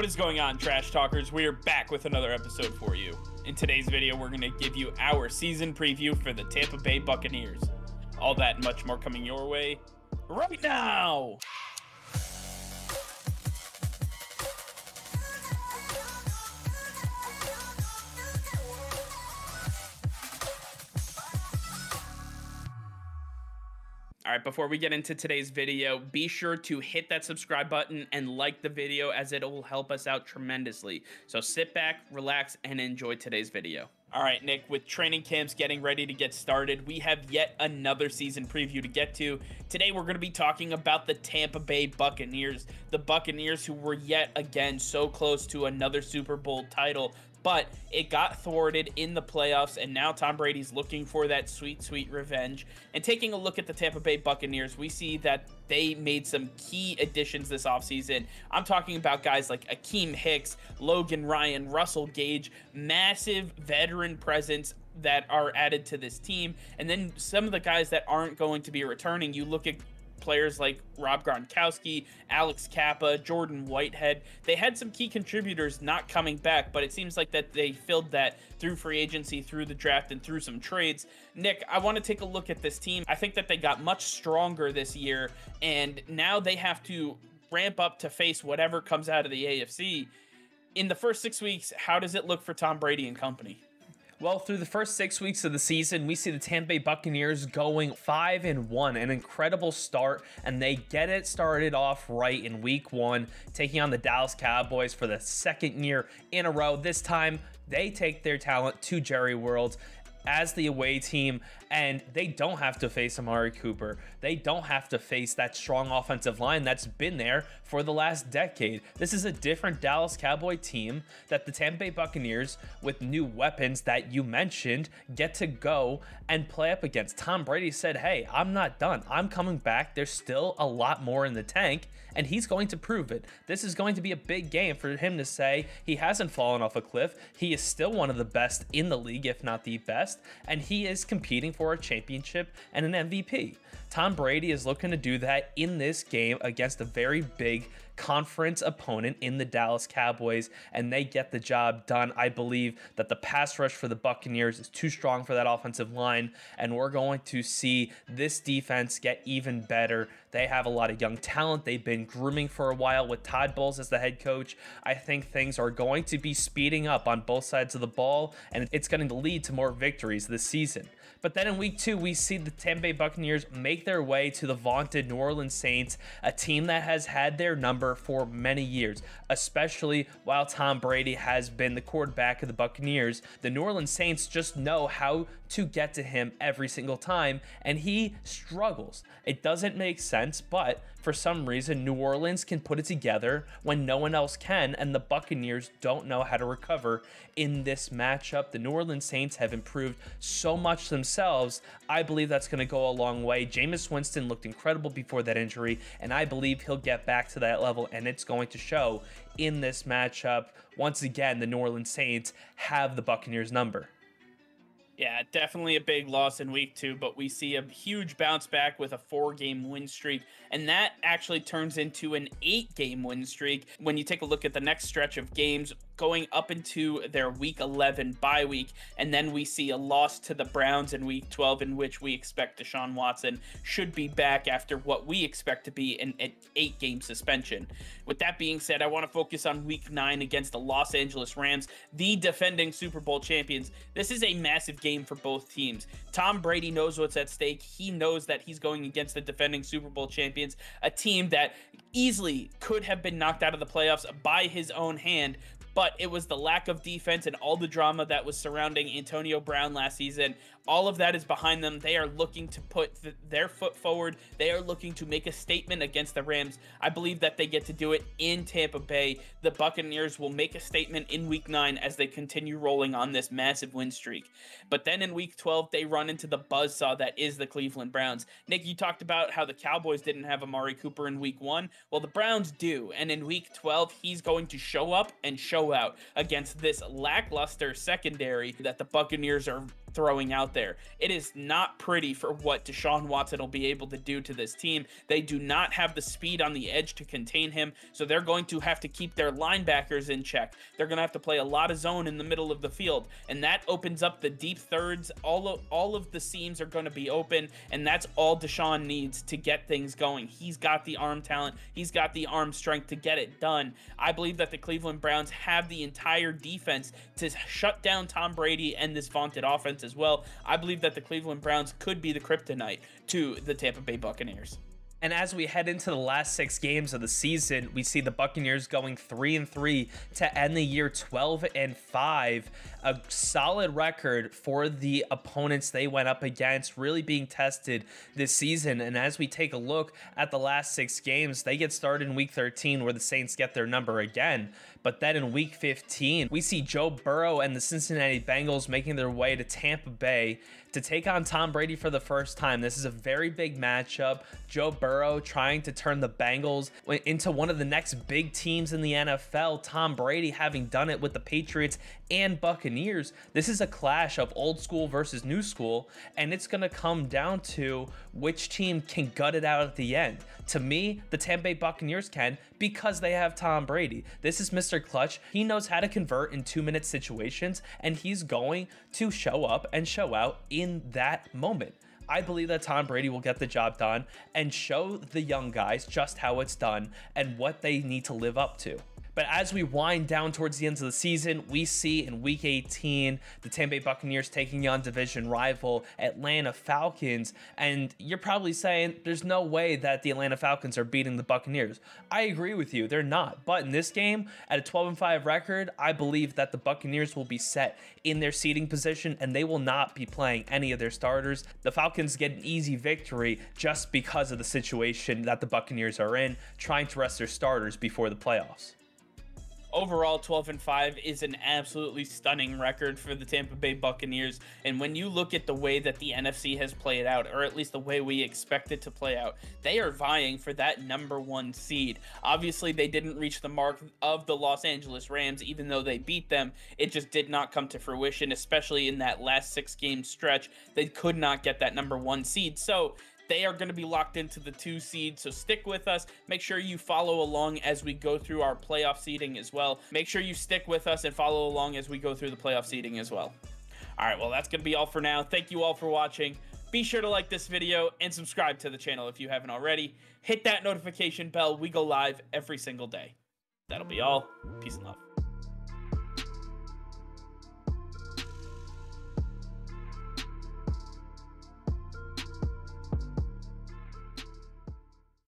What is going on, Trash Talkers? We are back with another episode for you. In today's video, we're going to give you our season preview for the Tampa Bay Buccaneers. All that and much more coming your way right now! All right, before we get into today's video, be sure to hit that subscribe button and like the video as it will help us out tremendously. So sit back, relax, and enjoy today's video. All right, Nick, with training camps getting ready to get started, we have yet another season preview to get to. Today, we're going to be talking about the Tampa Bay Buccaneers. The Buccaneers who were yet again so close to another Super Bowl title, but it got thwarted in the playoffs, and now Tom Brady's looking for that sweet, sweet revenge. And taking a look at the Tampa Bay Buccaneers, we see that they made some key additions this offseason. I'm talking about guys like Akiem Hicks, Logan Ryan, Russell Gage, massive veteran presence that are added to this team. And then some of the guys that aren't going to be returning, you look at players like Gronkowski, Alex Kappa, Jordan Whitehead. They had some key contributors not coming back, but it seems like that they filled that through free agency, through the draft, and through some trades. Nick, I want to take a look at this team. I think that they got much stronger this year, and now they have to ramp up to face whatever comes out of the AFC. In the first 6 weeks, how does it look for Tom Brady and company? Well, through the first 6 weeks of the season, we see the Tampa Bay Buccaneers going 5-1, an incredible start, and they get it started off right in week 1, taking on the Dallas Cowboys for the second year in a row. This time, they take their talent to Jerry World as the away team, and they don't have to face Amari Cooper. They don't have to face that strong offensive line that's been there for the last decade. This is a different Dallas Cowboy team that the Tampa Bay Buccaneers, with new weapons that you mentioned, get to go and play up against. Tom Brady said, hey, I'm not done. I'm coming back. There's still a lot more in the tank, and he's going to prove it. This is going to be a big game for him to say he hasn't fallen off a cliff. He is still one of the best in the league, if not the best, and he is competing for a championship and an MVP. Tom Brady is looking to do that in this game against a very big conference opponent in the Dallas Cowboys, and they get the job done. I believe that the pass rush for the Buccaneers is too strong for that offensive line, and we're going to see this defense get even better. They have a lot of young talent. They've been grooming for a while with Todd Bowles as the head coach. I think things are going to be speeding up on both sides of the ball, and it's going to lead to more victories this season. But then in week 2, we see the Tampa Bay Buccaneers make their way to the vaunted New Orleans Saints, a team that has had their number for many years, especially while Tom Brady has been the quarterback of the Buccaneers. The New Orleans Saints just know how to get to him every single time, and he struggles. It doesn't make sense, but for some reason, New Orleans can put it together when no one else can, and the Buccaneers don't know how to recover in this matchup. The New Orleans Saints have improved so much themselves. I believe that's going to go a long way. Jameis Winston looked incredible before that injury, and I believe he'll get back to that level, and it's going to show in this matchup. Once again, the New Orleans Saints have the Buccaneers' number. Yeah, definitely a big loss in week 2, but we see a huge bounce back with a 4-game win streak, and that actually turns into an 8-game win streak when you take a look at the next stretch of games going up into their week 11 bye week, and then we see a loss to the Browns in week 12, in which we expect Deshaun Watson should be back after what we expect to be an 8-game suspension. With that being said, I want to focus on week 9 against the Los Angeles Rams, the defending Super Bowl champions. This is a massive game for both teams. Tom Brady knows what's at stake. He knows that he's going against the defending Super Bowl champions, a team that easily could have been knocked out of the playoffs by his own hand, but it was the lack of defense and all the drama that was surrounding Antonio Brown last season. All of that is behind them. They are looking to put their foot forward. They are looking to make a statement against the Rams. I believe that they get to do it in Tampa Bay. The Buccaneers will make a statement in week 9 as they continue rolling on this massive win streak. But then in week 12, they run into the buzzsaw that is the Cleveland Browns. Nick, you talked about how the Cowboys didn't have Amari Cooper in week 1. Well, the Browns do. And in week 12, he's going to show up and show out against this lackluster secondary that the Buccaneers are throwing out there. It is not pretty for what Deshaun Watson will be able to do to this team. They do not have the speed on the edge to contain him, so they're going to have to keep their linebackers in check. They're going to have to play a lot of zone in the middle of the field, and that opens up the deep thirds. All of the seams are going to be open, and that's all Deshaun needs to get things going. He's got the arm talent. He's got the arm strength to get it done. I believe that the Cleveland Browns have the entire defense to shut down Tom Brady and this vaunted offense as well. I believe that the Cleveland Browns could be the kryptonite to the Tampa Bay Buccaneers. And as we head into the last 6 games of the season, we see the Buccaneers going 3-3 to end the year 12-5, a solid record for the opponents they went up against, really being tested this season. And as we take a look at the last 6 games, they get started in week 13 where the Saints get their number again. But then in week 15, we see Joe Burrow and the Cincinnati Bengals making their way to Tampa Bay to take on Tom Brady for the first time. This is a very big matchup. Joe Burrow trying to turn the Bengals into one of the next big teams in the NFL. Tom Brady having done it with the Patriots and Buccaneers. This is a clash of old school versus new school, and it's going to come down to which team can gut it out at the end. To me, the Tampa Bay Buccaneers can, because they have Tom Brady. This is Mr. Clutch. He knows how to convert in 2-minute situations, and he's going to show up and show out in that moment. I believe that Tom Brady will get the job done and show the young guys just how it's done and what they need to live up to. But as we wind down towards the end of the season, we see in week 18, the Tampa Bay Buccaneers taking on division rival Atlanta Falcons. And you're probably saying there's no way that the Atlanta Falcons are beating the Buccaneers. I agree with you, they're not. But in this game, at a 12-5 record, I believe that the Buccaneers will be set in their seating position and they will not be playing any of their starters. The Falcons get an easy victory just because of the situation that the Buccaneers are in, trying to rest their starters before the playoffs. Overall, 12-5 is an absolutely stunning record for the Tampa Bay Buccaneers. And when you look at the way that the NFC has played out, or at least the way we expect it to play out, they are vying for that #1 seed. Obviously, they didn't reach the mark of the Los Angeles Rams, even though they beat them. It just did not come to fruition, especially in that last 6-game stretch. They could not get that #1 seed. So they are going to be locked into the 2 seed, so stick with us. Make sure you follow along as we go through our playoff seeding as well. Make sure you stick with us and follow along as we go through the playoff seeding as well. All right, well, that's going to be all for now. Thank you all for watching. Be sure to like this video and subscribe to the channel if you haven't already. Hit that notification bell. We go live every single day. That'll be all. Peace and love.